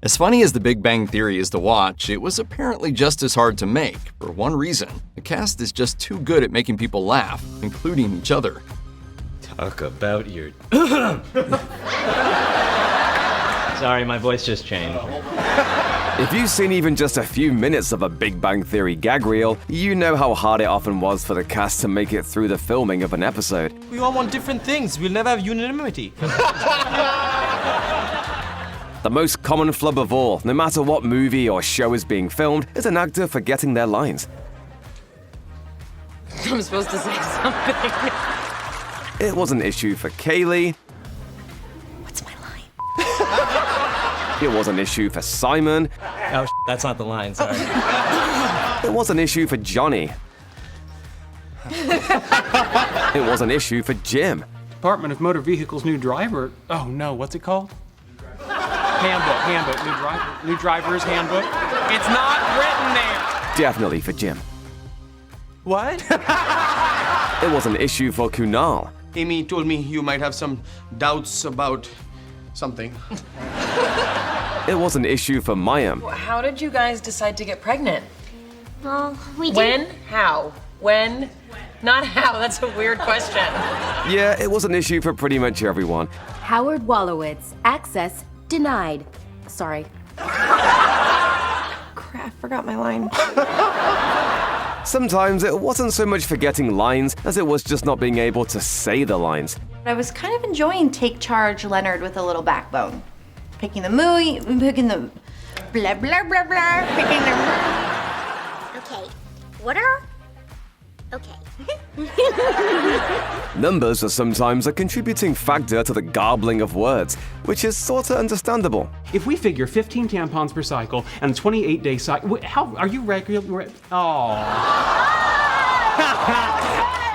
As funny as The Big Bang Theory is to watch, it was apparently just as hard to make, for one reason. The cast is just too good at making people laugh, including each other. Talk about your... Sorry, my voice just changed. If you've seen even just a few minutes of a Big Bang Theory gag reel, you know how hard it often was for the cast to make it through the filming of an episode. We all want different things. We'll never have unanimity. The most common flub of all, no matter what movie or show is being filmed, is an actor forgetting their lines. I'm supposed to say something. It was an issue for Kaley. What's my line? It was an issue for Simon. Oh, that's not the line, sorry. It was an issue for Johnny. It was an issue for Jim. Department of Motor Vehicles new driver. Oh no, what's it called? Handbook, new driver's handbook. It's not written there. Definitely for Jim. What? It was an issue for Kunal. Amy told me you might have some doubts about something. It was an issue for Mayim. How did you guys decide to get pregnant? Well, we did. When? How? When? Not how. That's a weird question. Yeah, it was an issue for pretty much everyone. Howard Wolowitz, access denied. Sorry. Crap, forgot my line. Sometimes it wasn't so much forgetting lines as it was just not being able to say the lines. I was kind of enjoying Take Charge Leonard with a little backbone. Picking the movie, picking the blah, blah, blah, blah, picking the... Okay. Water? Okay. Numbers are sometimes a contributing factor to the garbling of words, which is sorta understandable. If we figure 15 tampons per cycle and a 28-day cycle, how are you regular? Oh.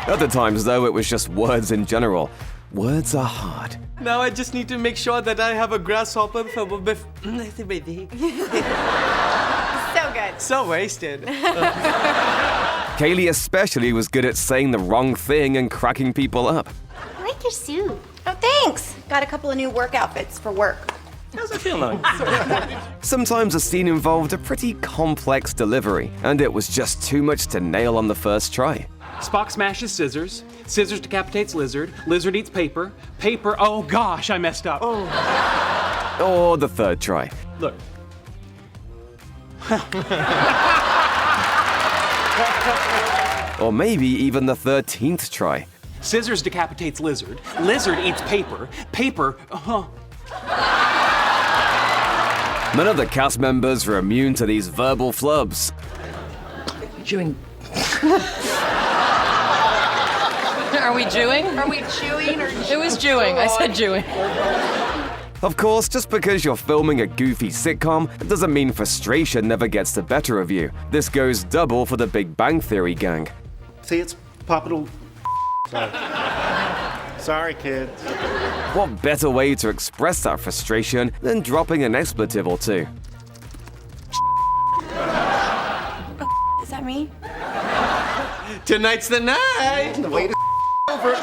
Other times, though, it was just words in general. Words are hard. Now I just need to make sure that I have a grasshopper for So good. So wasted. Kaley especially was good at saying the wrong thing and cracking people up. I like your suit. Oh, thanks. Got a couple of new work outfits for work. How's it feel now? Sometimes a scene involved a pretty complex delivery, and it was just too much to nail on the first try. Spock smashes scissors. Scissors decapitates lizard. Lizard eats paper. Paper. Oh gosh, I messed up. Or the third try. Look. Or maybe even the 13th try. Scissors decapitates lizard. Lizard eats paper. Paper. None of the cast members were immune to these verbal flubs. Chewing. Are we chewing? Are we chewing or... It was chewing. I said chewing. Of course, just because you're filming a goofy sitcom, it doesn't mean frustration never gets the better of you. This goes double for the Big Bang Theory gang. See, it's Papa. Sorry, kids. What better way to express that frustration than dropping an expletive or two? Is that me? Tonight's the night. Wait over.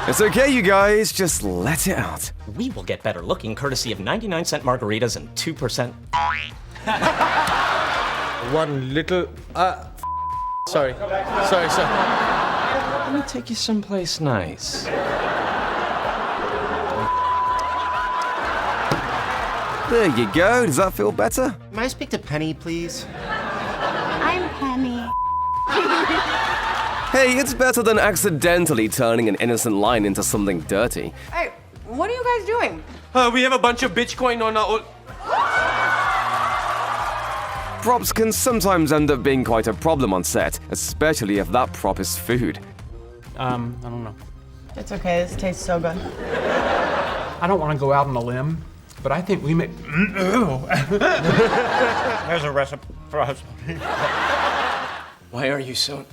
It's okay, you guys, just let it out. We will get better looking courtesy of 99-cent margaritas and 2%. One little... Sorry. Let me take you someplace nice. There you go, does that feel better? May I speak to Penny, please? I'm Penny. Hey, it's better than accidentally turning an innocent line into something dirty. Hey, what are you guys doing? We have a bunch of Bitcoin on our... Props can sometimes end up being quite a problem on set, especially if that prop is food. I don't know. It's okay, this tastes so good. I don't want to go out on a limb, but I think we may... There's a recipe for us. Why are you so...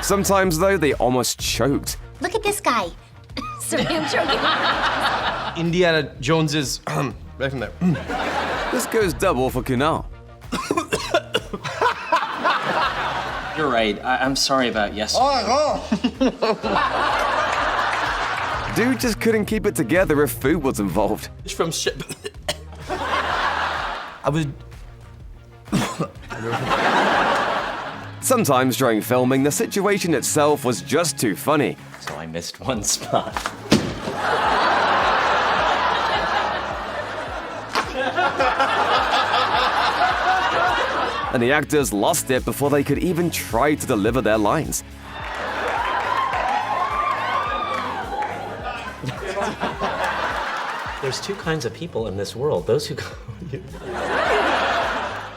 Sometimes, though, they almost choked. Look at this guy. Sorry, I'm joking. Indiana Jones is... right from there. This goes double for Kunal. You're right. I'm sorry about yesterday. dude just couldn't keep it together if food was involved. It's from shit. I was. Sometimes during filming, the situation itself was just too funny. So I missed one spot. And the actors lost it before they could even try to deliver their lines. There's two kinds of people in this world. Those who go.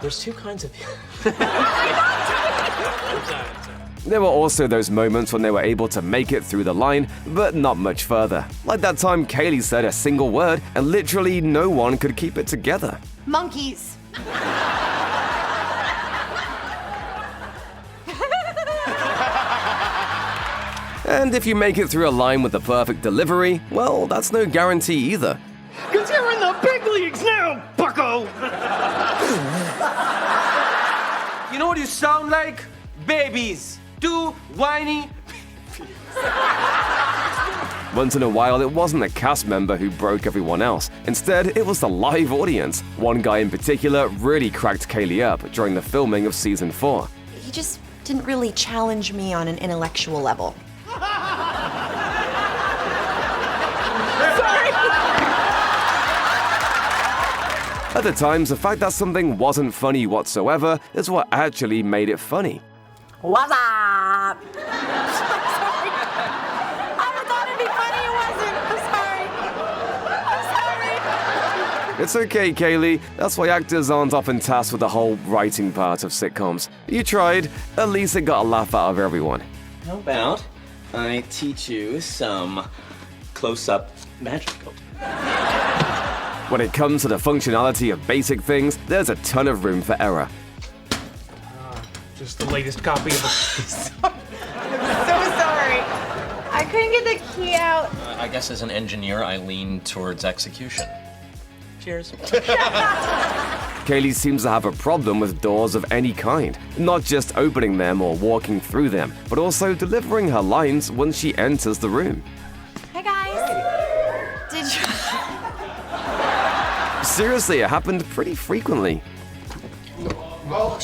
There's two kinds of people. There were also those moments when they were able to make it through the line, but not much further. Like that time Kaley said a single word and literally no one could keep it together. Monkeys. And if you make it through a line with the perfect delivery, well, that's no guarantee either. Cause you're in the big leagues now, bucko! You know what you sound like? Babies. Two whiny. Once in a while, it wasn't a cast member who broke everyone else. Instead, it was the live audience. One guy in particular really cracked Kaley up during the filming of season 4. He just didn't really challenge me on an intellectual level. Other times, the fact that something wasn't funny whatsoever is what actually made it funny. What's up? I thought it'd be funny. I'm sorry. It's okay, Kaley. That's why actors aren't often tasked with the whole writing part of sitcoms. You tried. At least it got a laugh out of everyone. How about I teach you some close-up magic? When it comes to the functionality of basic things, there's a ton of room for error. Just the latest copy of the. So sorry. I couldn't get the key out. I guess as an engineer, I lean towards execution. Cheers. Kaley seems to have a problem with doors of any kind, not just opening them or walking through them, but also delivering her lines when she enters the room. Hey guys. Did you? Seriously, it happened pretty frequently. Oh,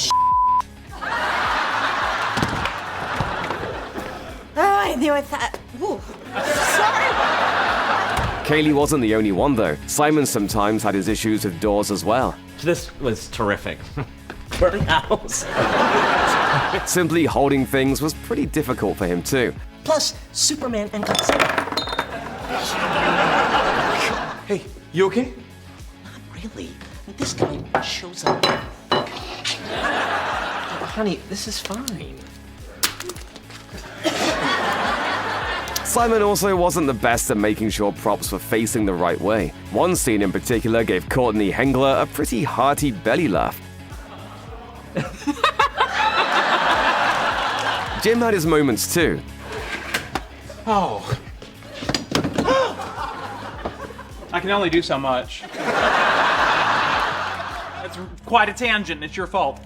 I knew I thought. Ooh. Sorry. Kaley wasn't the only one, though. Simon sometimes had his issues with doors as well. This was terrific. Burning house. Simply holding things was pretty difficult for him, too. Plus, Superman and Godzilla. Hey, you okay? Really? This guy shows up. Honey, this is fine. Simon also wasn't the best at making sure props were facing the right way. One scene in particular gave Courtney Hengler a pretty hearty belly laugh. Jim had his moments too. Oh. I can only do so much. That's quite a tangent. It's your fault.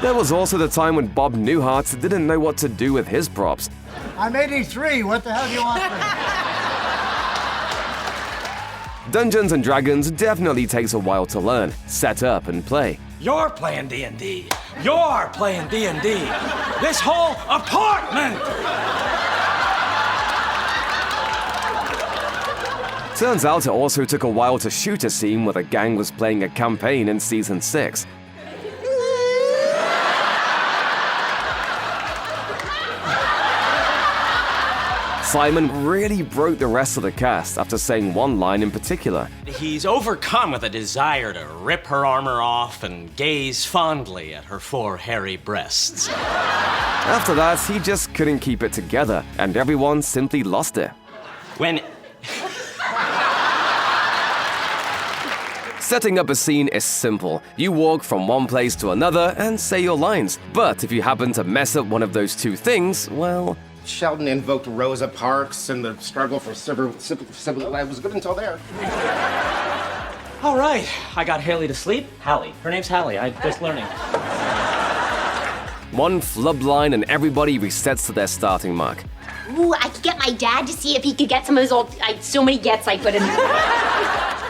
There was also the time when Bob Newhart didn't know what to do with his props. I'm 83. What the hell do you want from me? Dungeons & Dragons definitely takes a while to learn, set up, and play. You're playing D&D. You're playing D&D. This whole apartment! Turns out it also took a while to shoot a scene where the gang was playing a campaign in season 6. Simon really broke the rest of the cast after saying one line in particular. He's overcome with a desire to rip her armor off and gaze fondly at her 4 hairy breasts. After that, he just couldn't keep it together, and everyone simply lost it. When... Setting up a scene is simple. You walk from one place to another and say your lines. But if you happen to mess up one of those two things, well... Sheldon invoked Rosa Parks and the struggle for civil life was good until there. All right, I got Haley to sleep. Hallie. Her name's Hallie. I'm just learning. One flub line and everybody resets to their starting mark. Ooh, I could get my dad to see if he could get some of those old. So many gets I put in there.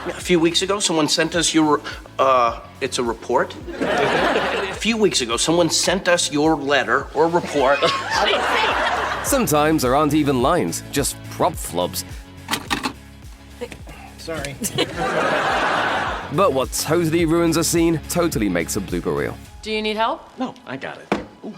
A few weeks ago, someone sent us your, it's a report? A few weeks ago, someone sent us your letter or report. Sometimes there aren't even lines, just prop flubs. Sorry. But what totally ruins a scene totally makes a blooper reel. Do you need help? No, I got it. Ooh.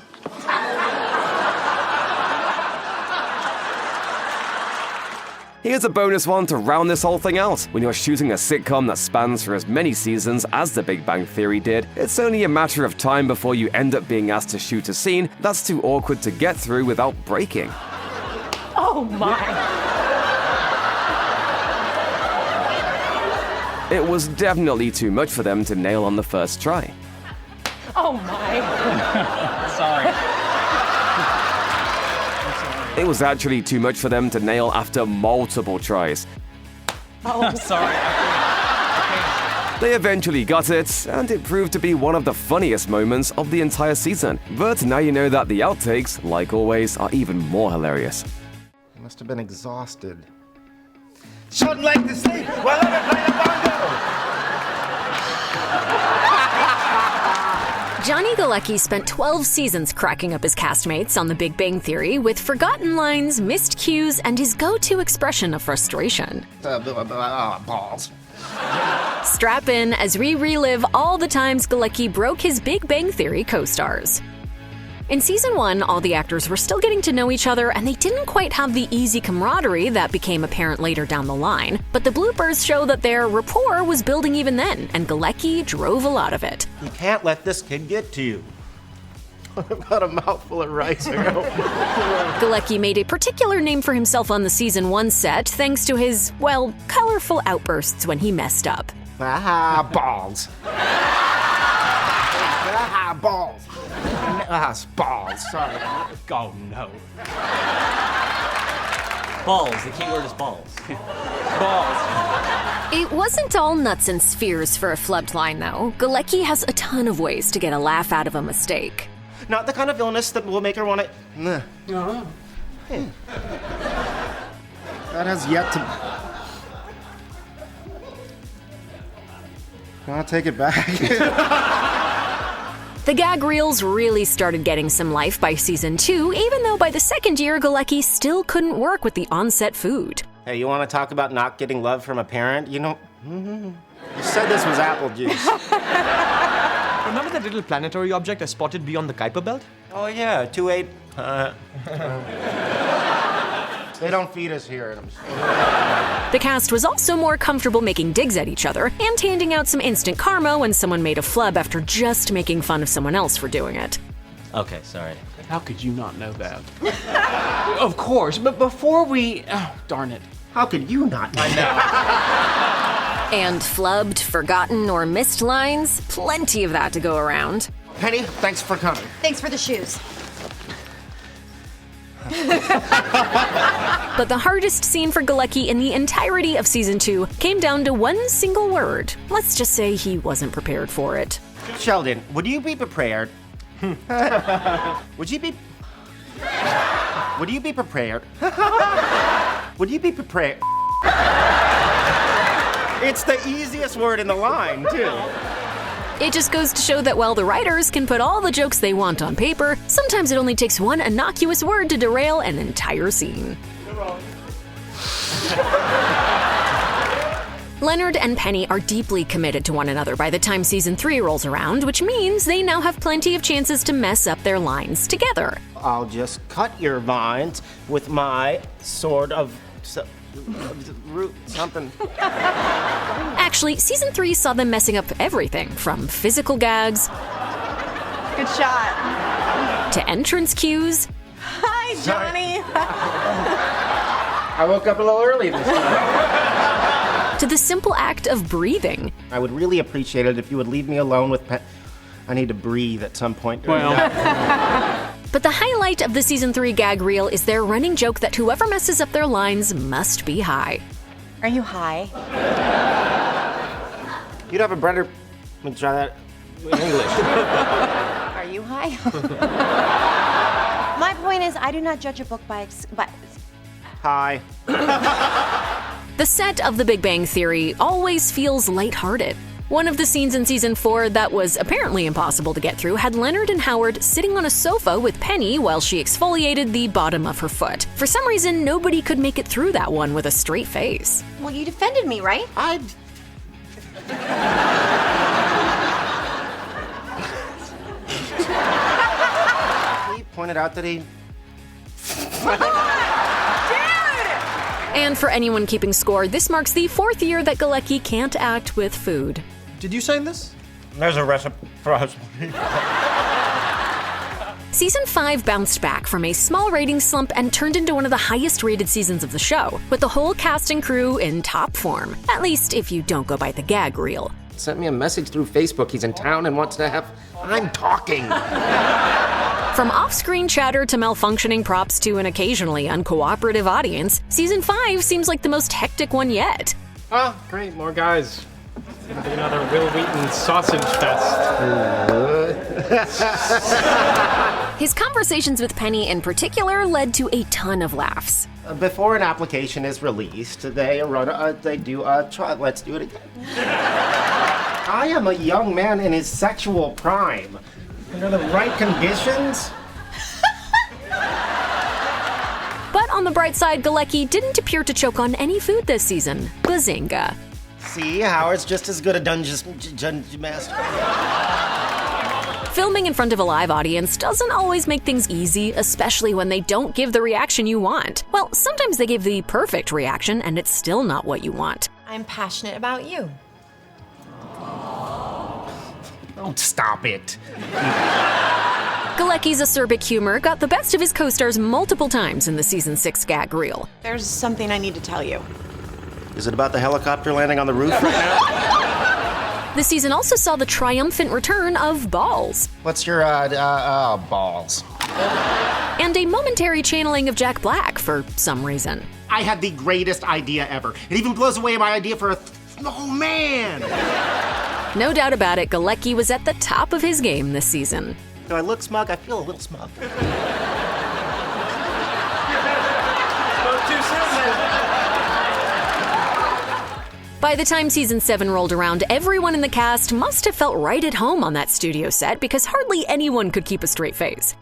Here's a bonus one to round this whole thing out. When you're shooting a sitcom that spans for as many seasons as The Big Bang Theory did, it's only a matter of time before you end up being asked to shoot a scene that's too awkward to get through without breaking. Oh my. It was definitely too much for them to nail on the first try. Oh my. Sorry. It was actually too much for them to nail after multiple tries. Oh, sorry. They eventually got it, and it proved to be one of the funniest moments of the entire season. But now you know that the outtakes, like always, are even more hilarious. You must have been exhausted. Shouldn't like to sleep. Well, let me play the bongo. Johnny Galecki spent 12 seasons cracking up his castmates on The Big Bang Theory with forgotten lines, missed cues, and his go-to expression of frustration. Balls. Strap in as we relive all the times Galecki broke his Big Bang Theory co-stars. In season 1, all the actors were still getting to know each other, and they didn't quite have the easy camaraderie that became apparent later down the line. But the bloopers show that their rapport was building even then, and Galecki drove a lot of it. You can't let this kid get to you. About a mouthful of rice ago. Galecki made a particular name for himself on the season 1 set thanks to his, well, colorful outbursts when he messed up. Ah, balls. Ah, balls. Ah, balls. Sorry. Oh, no. Balls. The key word is balls. Balls. It wasn't all nuts and spheres for a flubbed line, though. Galecki has a ton of ways to get a laugh out of a mistake. Not the kind of illness that will make her want to. That has yet to. Want to take it back? The gag reels really started getting some life by season 2, even though by the second year, Galecki still couldn't work with the on-set food. Hey, you want to talk about not getting love from a parent? You know, you said this was apple juice. Remember that little planetary object I spotted beyond the Kuiper Belt? Oh yeah, 2-8. They don't feed us here. The cast was also more comfortable making digs at each other and handing out some instant karma when someone made a flub after just making fun of someone else for doing it. Okay, sorry. How could you not know that? Of course, but before we... Oh, darn it. How could you not know? And flubbed, forgotten, or missed lines? Plenty of that to go around. Penny, thanks for coming. Thanks for the shoes. But the hardest scene for Galecki in the entirety of season 2 came down to one single word. Let's just say he wasn't prepared for it. Sheldon, would you be prepared? Would you be prepared? Would you be prepared? It's the easiest word in the line, too. It just goes to show that while the writers can put all the jokes they want on paper, sometimes it only takes one innocuous word to derail an entire scene. Leonard and Penny are deeply committed to one another by the time season 3 rolls around, which means they now have plenty of chances to mess up their lines together. I'll just cut your vines with my sword of root something. Actually, season 3 saw them messing up everything from physical gags. Good shot. To entrance cues. Hi, Johnny. I woke up a little early this time. To the simple act of breathing. I would really appreciate it if you would leave me alone with I need to breathe at some point. But the highlight of the season 3 gag reel is their running joke that whoever messes up their lines must be high. Are you high? You'd have a better. Let me try that in English. Are you high? My point is, I do not judge a book by Hi. The set of The Big Bang Theory always feels lighthearted. One of the scenes in season 4 that was apparently impossible to get through had Leonard and Howard sitting on a sofa with Penny while she exfoliated the bottom of her foot. For some reason, nobody could make it through that one with a straight face. Well, you defended me, right? He pointed out that he... And for anyone keeping score, this marks the 4th year that Galecki can't act with food. Did you sign this? There's a recipe for us. Season 5 bounced back from a small ratings slump and turned into one of the highest rated seasons of the show, with the whole cast and crew in top form. At least if you don't go by the gag reel. Sent me a message through Facebook. He's in town and wants to have... I'm talking. From off-screen chatter to malfunctioning props to an occasionally uncooperative audience, Season 5 seems like the most hectic one yet. Oh, great, more guys. It's gonna be another Will Wheaton sausage fest. His conversations with Penny in particular led to a ton of laughs. Before an application is released, they do a trial. Let's do it again. I am a young man in his sexual prime. Under the right conditions? But on the bright side, Galecki didn't appear to choke on any food this season. Bazinga. See, Howard's just as good a dungeon master. Filming in front of a live audience doesn't always make things easy, especially when they don't give the reaction you want. Well, sometimes they give the perfect reaction and it's still not what you want. I'm passionate about you. Don't stop it. Galecki's acerbic humor got the best of his co-stars multiple times in the season 6 gag reel. There's something I need to tell you. Is it about the helicopter landing on the roof right now? The season also saw the triumphant return of balls. What's your, balls? And a momentary channeling of Jack Black for some reason. I had the greatest idea ever. It even blows away my idea for a... Oh, man! No doubt about it, Galecki was at the top of his game this season. Do I look smug? I feel a little smug. By the time season 7 rolled around, everyone in the cast must have felt right at home on that studio set because hardly anyone could keep a straight face.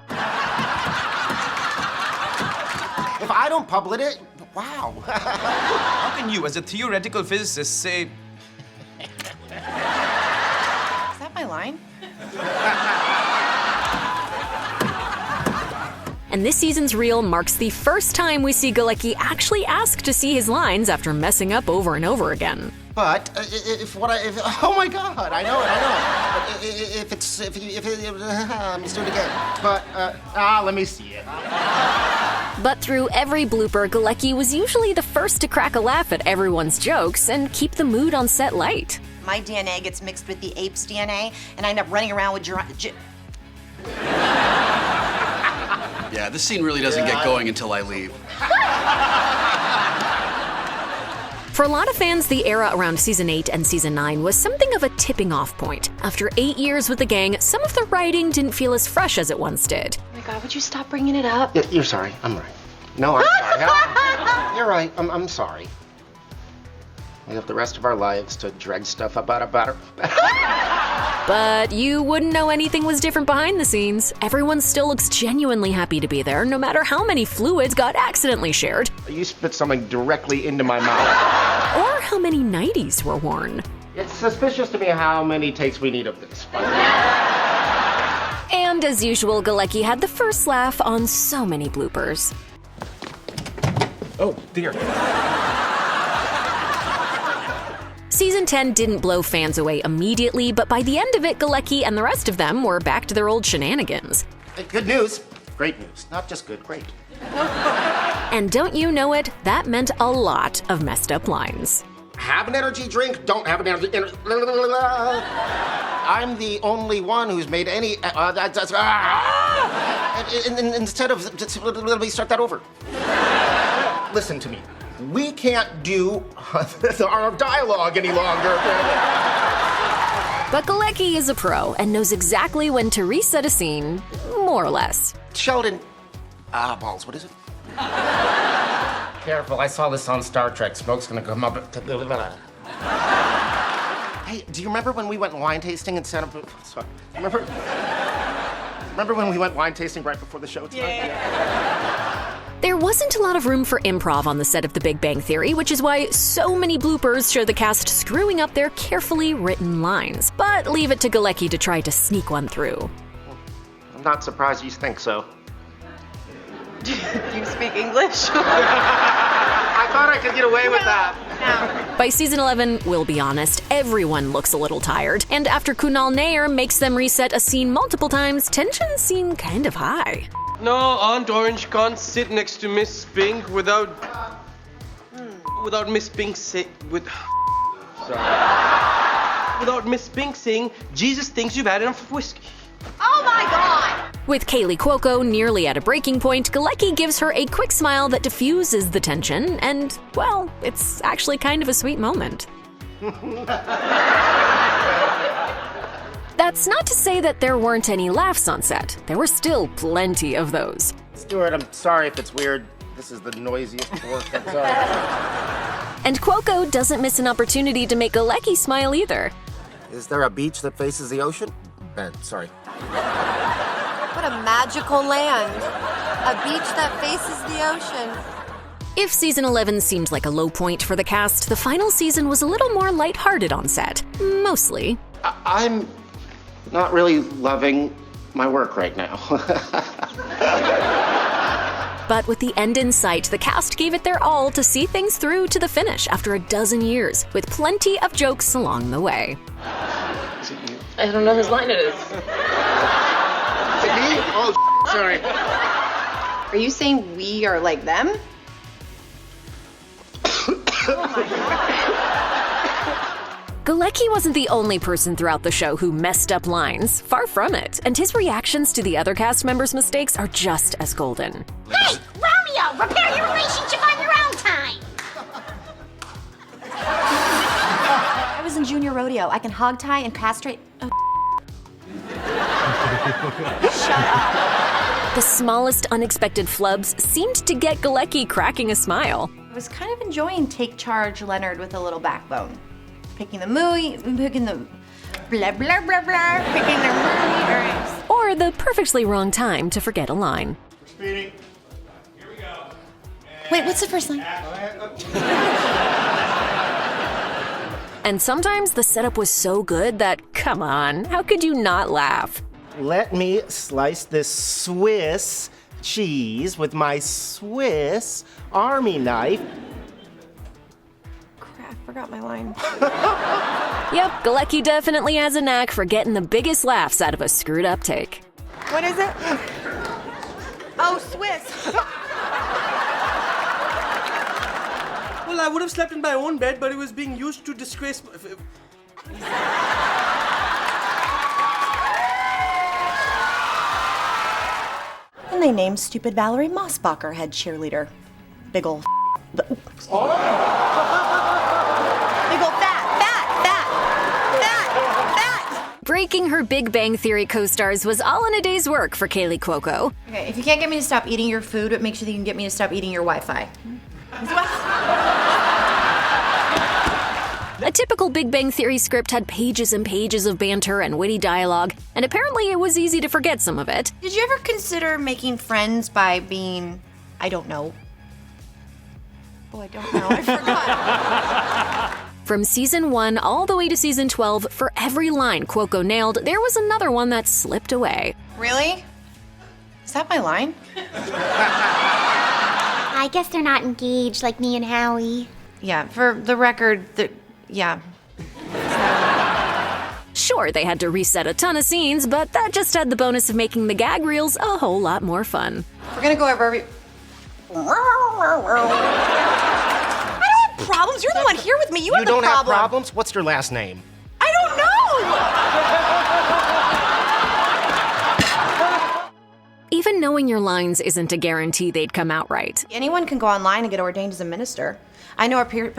If I don't publish it, wow. How can you, as a theoretical physicist, say... Is that my line? And this season's reel marks the first time we see Galecki actually ask to see his lines after messing up over and over again. But oh my God, I know it. Let me do it again. But let me see it. But through every blooper, Galecki was usually the first to crack a laugh at everyone's jokes and keep the mood on set light. My DNA gets mixed with the ape's DNA, and I end up running around with Yeah, this scene really doesn't get going until I leave. For a lot of fans, the era around Season 8 and Season 9 was something of a tipping off point. After 8 years with the gang, some of the writing didn't feel as fresh as it once did. Oh my God, would you stop bringing it up? You're sorry, I'm right. No, I'm sorry. You're right, I'm sorry. We have the rest of our lives to drag stuff about her. But you wouldn't know anything was different behind the scenes. Everyone still looks genuinely happy to be there, no matter how many fluids got accidentally shared. You spit something directly into my mouth. Or how many nighties were worn. It's suspicious to me how many takes we need of this. And as usual, Galecki had the first laugh on so many bloopers. Oh, dear. Season 10 didn't blow fans away immediately, but by the end of it, Galecki and the rest of them were back to their old shenanigans. Good news. Great news. Not just good, great. And don't you know it, that meant a lot of messed up lines. Have an energy drink, don't have an energy... I'm the only one who's made any... Instead of... Let me start that over. Listen to me. We can't do our dialogue any longer. But Galecki is a pro and knows exactly when to reset a scene, more or less. Sheldon, balls, what is it? Careful, I saw this on Star Trek. Smoke's gonna come up. Hey, do you remember when we went wine tasting in Santa? Sorry, remember when we went wine tasting right before the show tonight? There wasn't a lot of room for improv on the set of The Big Bang Theory, which is why so many bloopers show the cast screwing up their carefully written lines. But leave it to Galecki to try to sneak one through. I'm not surprised you think so. Do you speak English? I thought I could get away with that. By season 11, we'll be honest, everyone looks a little tired. And after Kunal Nair makes them reset a scene multiple times, tensions seem kind of high. No, Aunt Orange can't sit next to Miss Pink without Miss Pink without Miss Pink saying, Jesus thinks you've had enough of whiskey. Oh my God! With Kaley Cuoco nearly at a breaking point, Galecki gives her a quick smile that diffuses the tension, and, well, it's actually kind of a sweet moment. That's not to say that there weren't any laughs on set. There were still plenty of those. Stuart, I'm sorry if it's weird. This is the noisiest work. I'm sorry. And Cuoco doesn't miss an opportunity to make Galecki smile either. Is there a beach that faces the ocean? Sorry. What a magical land. A beach that faces the ocean. If season 11 seemed like a low point for the cast, the final season was a little more lighthearted on set. Mostly. I'm not really loving my work right now. But with the end in sight, the cast gave it their all to see things through to the finish after a dozen years, with plenty of jokes along the way. I don't know whose line it is. Me? Oh, sorry. Are you saying we are like them? Galecki wasn't the only person throughout the show who messed up lines. Far from it. And his reactions to the other cast members' mistakes are just as golden. Hey, Romeo, repair your relationship on your own time. I was in junior rodeo. I can hog tie and castrate. Oh. Shut up. The smallest unexpected flubs seemed to get Galecki cracking a smile. I was kind of enjoying Take Charge Leonard with a little backbone. Picking the mooey, picking the blah, blah, blah, blah, picking the mooey. Or the perfectly wrong time to forget a line. Speedy. Here we go. Wait, what's the first line? And sometimes the setup was so good that, come on, how could you not laugh? Let me slice this Swiss cheese with my Swiss Army knife. Crap, forgot my line. Yep, Galecki definitely has a knack for getting the biggest laughs out of a screwed up take. What is it? Oh, Swiss. Well, I would have slept in my own bed, but it was being used to disgrace. And they named stupid Valerie Mossbacher head cheerleader. Big ol' Big ol' fat. Breaking her Big Bang Theory co-stars was all in a day's work for Kaley Cuoco. Okay, if you can't get me to stop eating your food, it makes sure that you can get me to stop eating your Wi-Fi. A typical Big Bang Theory script had pages and pages of banter and witty dialogue, and apparently it was easy to forget some of it. Did you ever consider making friends by being, I don't know? Oh, I don't know. I forgot. From season 1 all the way to season 12, for every line Cuoco nailed, there was another one that slipped away. Really? Is that my line? I guess they're not engaged like me and Howie. Yeah, for the record, yeah. Sure, they had to reset a ton of scenes, but that just had the bonus of making the gag reels a whole lot more fun. We're gonna go over every... I don't have problems. You're the one here with me. You have the problem. You don't have problems? What's your last name? I don't know! Even knowing your lines isn't a guarantee they'd come out right. Anyone can go online and get ordained as a minister. I know our period...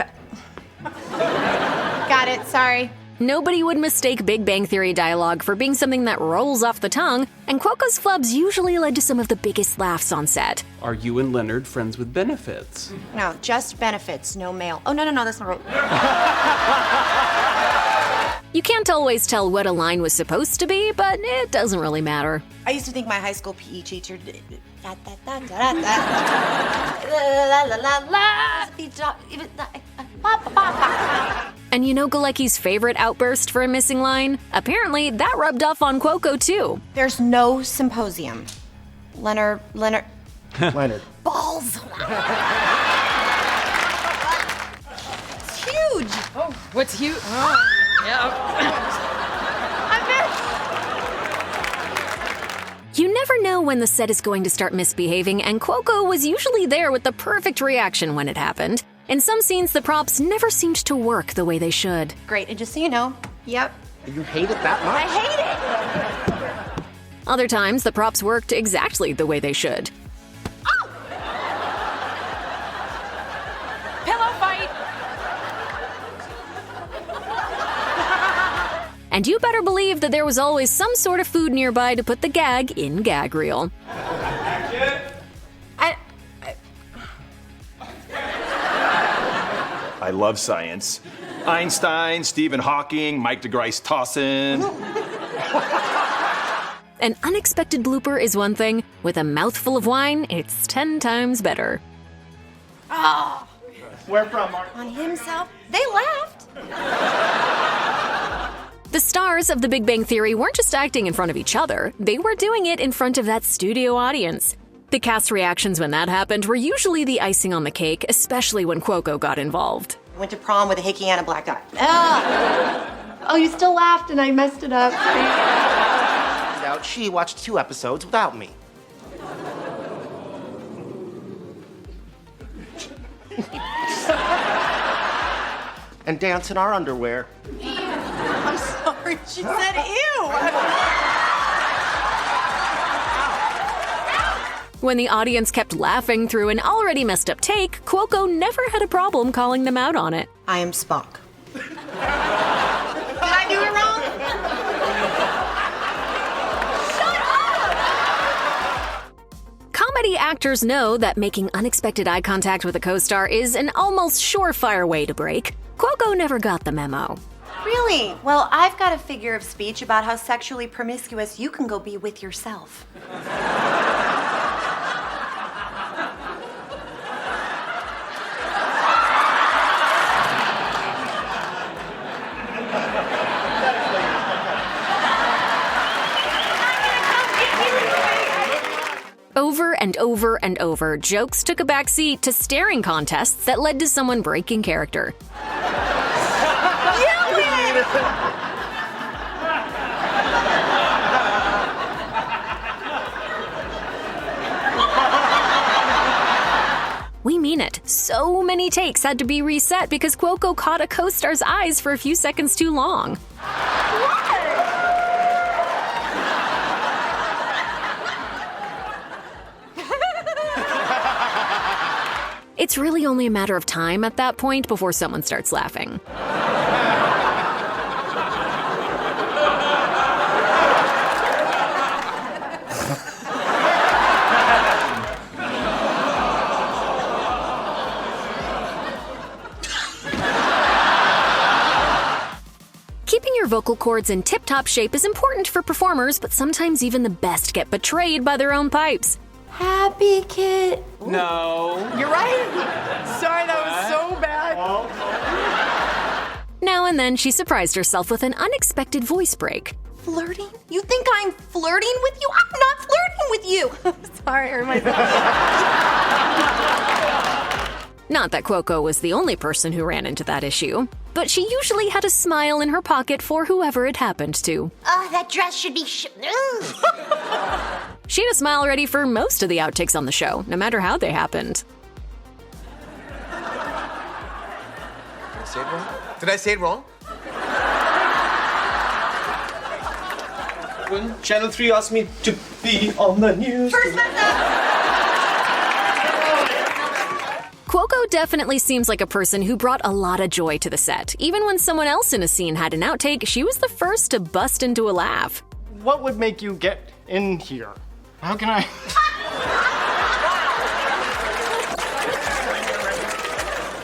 Got it, sorry. Nobody would mistake Big Bang Theory dialogue for being something that rolls off the tongue, and Cuoco's flubs usually led to some of the biggest laughs on set. Are you and Leonard friends with benefits? No, just benefits, no mail. Oh, no, that's not right. You can't always tell what a line was supposed to be, but it doesn't really matter. I used to think my high school PE teacher did. And you know Galecki's favorite outburst for a missing line? Apparently, that rubbed off on Cuoco too. There's no symposium. Leonard. Leonard. Balls. It's huge. Oh, what's huge? Oh, yeah. You never know when the set is going to start misbehaving, and Cuoco was usually there with the perfect reaction when it happened. In some scenes, the props never seemed to work the way they should. Great, and just so you know, yep. You hate it that much? I hate it! Other times, the props worked exactly the way they should. Oh! Pillow fight! And you better believe that there was always some sort of food nearby to put the gag in gag reel. I love science. Einstein, Stephen Hawking, Mike DeGrasse Tyson. An unexpected blooper is one thing. With a mouthful of wine, it's 10 times better. Oh. Where from, Mark? On himself. They laughed. The stars of The Big Bang Theory weren't just acting in front of each other, they were doing it in front of that studio audience. The cast's reactions when that happened were usually the icing on the cake, especially when Cuoco got involved. I went to prom with a hickey and a black eye. Oh, you still laughed and I messed it up. Out, she watched 2 episodes without me. And dance in our underwear. I'm sorry, she said ew. When the audience kept laughing through an already messed up take, Cuoco never had a problem calling them out on it. I am Spock. Did I do it wrong? Comedy actors know that making unexpected eye contact with a co-star is an almost surefire way to break. Cuoco never got the memo. Really? Well, I've got a figure of speech about how sexually promiscuous you can go be with yourself. Over and over and over, jokes took a backseat to staring contests that led to someone breaking character. We mean it. So many takes had to be reset because Cuoco caught a co-star's eyes for a few seconds too long. It's really only a matter of time at that point before someone starts laughing. Keeping your vocal cords in tip-top shape is important for performers, but sometimes even the best get betrayed by their own pipes. Happy kid. No. You're right. Sorry, that was so bad. Now and then, she surprised herself with an unexpected voice break. Flirting? You think I'm flirting with you? I'm not flirting with you. Sorry, I hurt myself. Not that Cuoco was the only person who ran into that issue, but she usually had a smile in her pocket for whoever it happened to. Oh, that dress should be She had a smile ready for most of the outtakes on the show, no matter how they happened. Did I say it wrong? When Channel 3 asked me to be on the news. Cuoco definitely seems like a person who brought a lot of joy to the set. Even when someone else in a scene had an outtake, she was the first to bust into a laugh. What would make you get in here? How can I?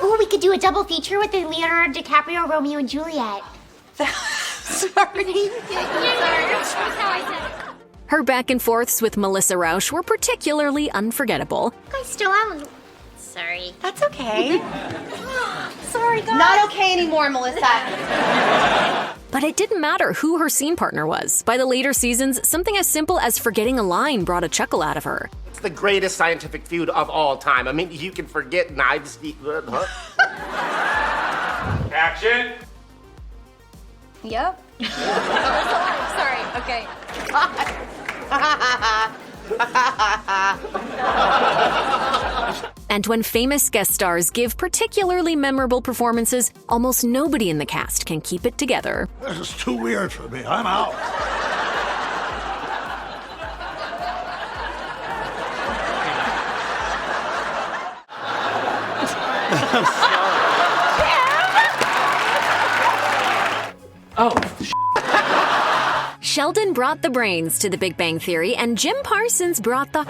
Ooh, we could do a double feature with the Leonardo DiCaprio Romeo and Juliet. Sorry. Her back and forths with Melissa Rauch were particularly unforgettable. I still am. Sorry. That's okay. Sorry, guys. Not okay anymore, Melissa. But it didn't matter who her scene partner was. By the later seasons, something as simple as forgetting a line brought a chuckle out of her. It's the greatest scientific feud of all time. I mean, you can forget knives. Action. Yep. Sorry, okay. And when famous guest stars give particularly memorable performances, almost nobody in the cast can keep it together. This is too weird for me. I'm out. Sheldon brought the brains to The Big Bang Theory, and Jim Parsons brought the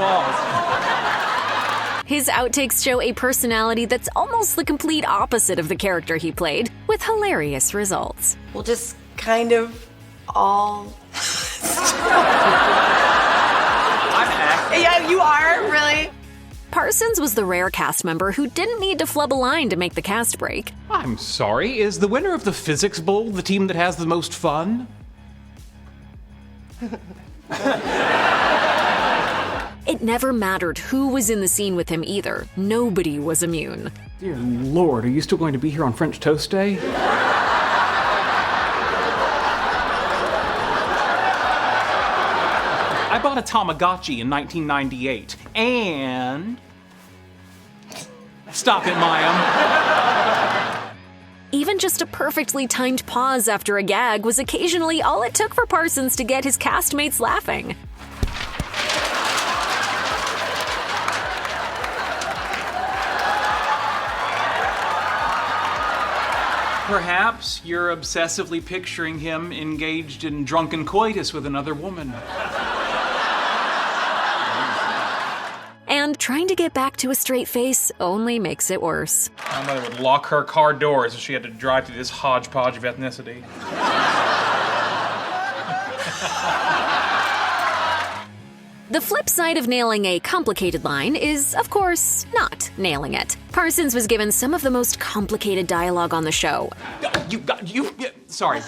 His outtakes show a personality that's almost the complete opposite of the character he played, with hilarious results. We'll just kind of all... I'm acting. Yeah, you are, really. Parsons was the rare cast member who didn't need to flub a line to make the cast break. I'm sorry, is the winner of the Physics Bowl the team that has the most fun? It never mattered who was in the scene with him either. Nobody was immune. Dear Lord, are you still going to be here on French Toast Day? I bought a Tamagotchi in 1998, and... Stop it, Mayim. Even just a perfectly timed pause after a gag was occasionally all it took for Parsons to get his castmates laughing. Perhaps you're obsessively picturing him engaged in drunken coitus with another woman. And trying to get back to a straight face only makes it worse. My mother would lock her car doors if she had to drive through this hodgepodge of ethnicity. The flip side of nailing a complicated line is, of course, not nailing it. Parsons was given some of the most complicated dialogue on the show. Sorry.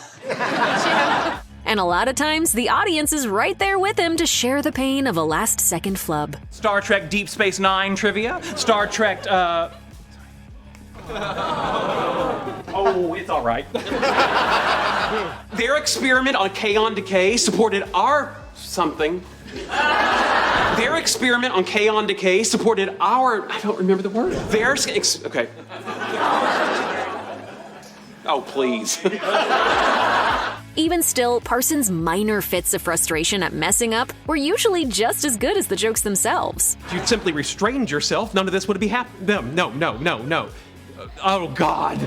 And a lot of times, the audience is right there with him to share the pain of a last-second flub. Star Trek Deep Space Nine trivia. Star Trek, Oh, it's all right. Their experiment on Kaon Decay supported our something. Their experiment on Kaon Decay supported our... I don't remember the word. Okay. Oh, please. Even still, Parsons' minor fits of frustration at messing up were usually just as good as the jokes themselves. If you'd simply restrained yourself, none of this would be happening. No. Oh, God.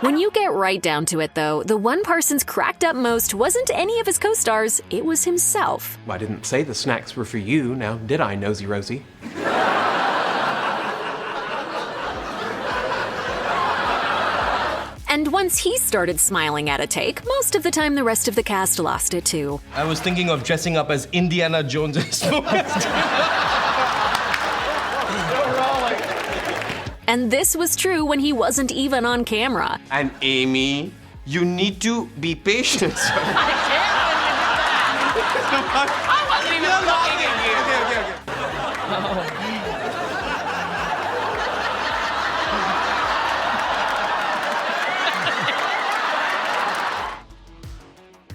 When you get right down to it, though, the one Parsons cracked up most wasn't any of his co-stars, it was himself. I didn't say the snacks were for you, now did I, Nosy Rosie? And once he started smiling at a take, most of the time the rest of the cast lost it too. I was thinking of dressing up as Indiana Jones. And this was true when he wasn't even on camera. And Amy, you need to be patient. I wasn't even looking at you.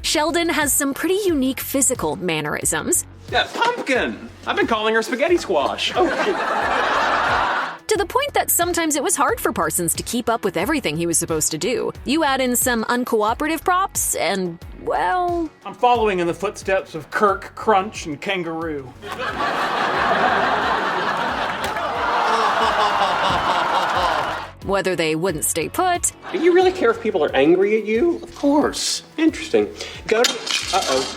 Sheldon has some pretty unique physical mannerisms. Yeah, pumpkin! I've been calling her spaghetti squash. Oh. To the point that sometimes it was hard for Parsons to keep up with everything he was supposed to do. You add in some uncooperative props, and, well... I'm following in the footsteps of Kirk, Crunch, and Kangaroo. whether they wouldn't stay put. Do you really care if people are angry at you? Of course. Interesting. Go to... Uh-oh.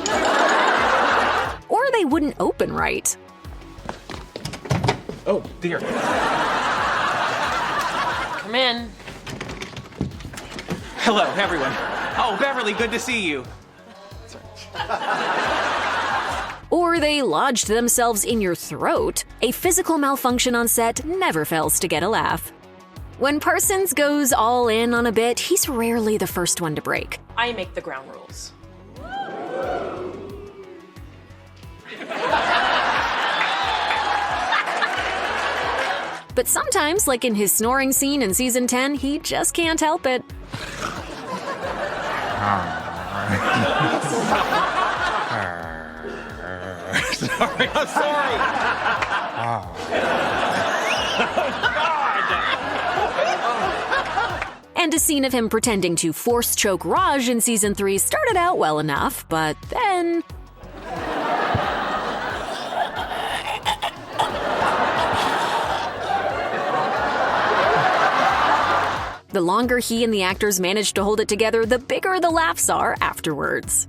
Or they wouldn't open right. Oh, dear. Come in. Hello, everyone. Oh, Beverly, good to see you. Or they lodged themselves in your throat. A physical malfunction on set never fails to get a laugh. When Parsons goes all in on a bit, he's rarely the first one to break. I make the ground rules. But sometimes, like in his snoring scene in season 10, he just can't help it. Sorry, I'm sorry. And a scene of him pretending to force choke Raj in season 3 started out well enough, but then... The longer he and the actors manage to hold it together, the bigger the laughs are afterwards.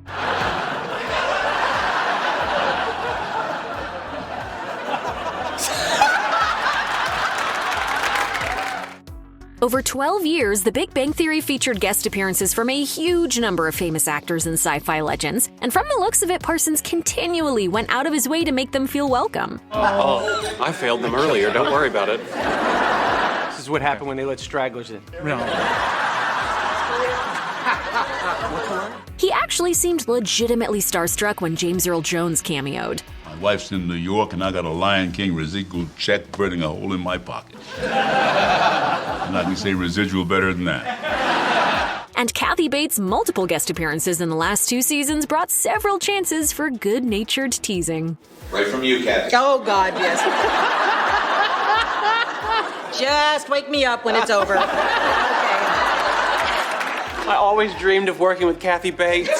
Over 12 years, The Big Bang Theory featured guest appearances from a huge number of famous actors and sci-fi legends, and from the looks of it, Parsons continually went out of his way to make them feel welcome. Oh, I failed them earlier. Don't worry about it. This is what happened when they let stragglers in. No. He actually seemed legitimately starstruck when James Earl Jones cameoed. My wife's in New York, and I got a Lion King residual check burning a hole in my pocket. And I can say residual better than that. And Kathy Bates' multiple guest appearances in the last 2 seasons brought several chances for good-natured teasing. Right from you, Kathy. Oh, God, yes. Just wake me up when it's over. I always dreamed of working with Kathy Bates.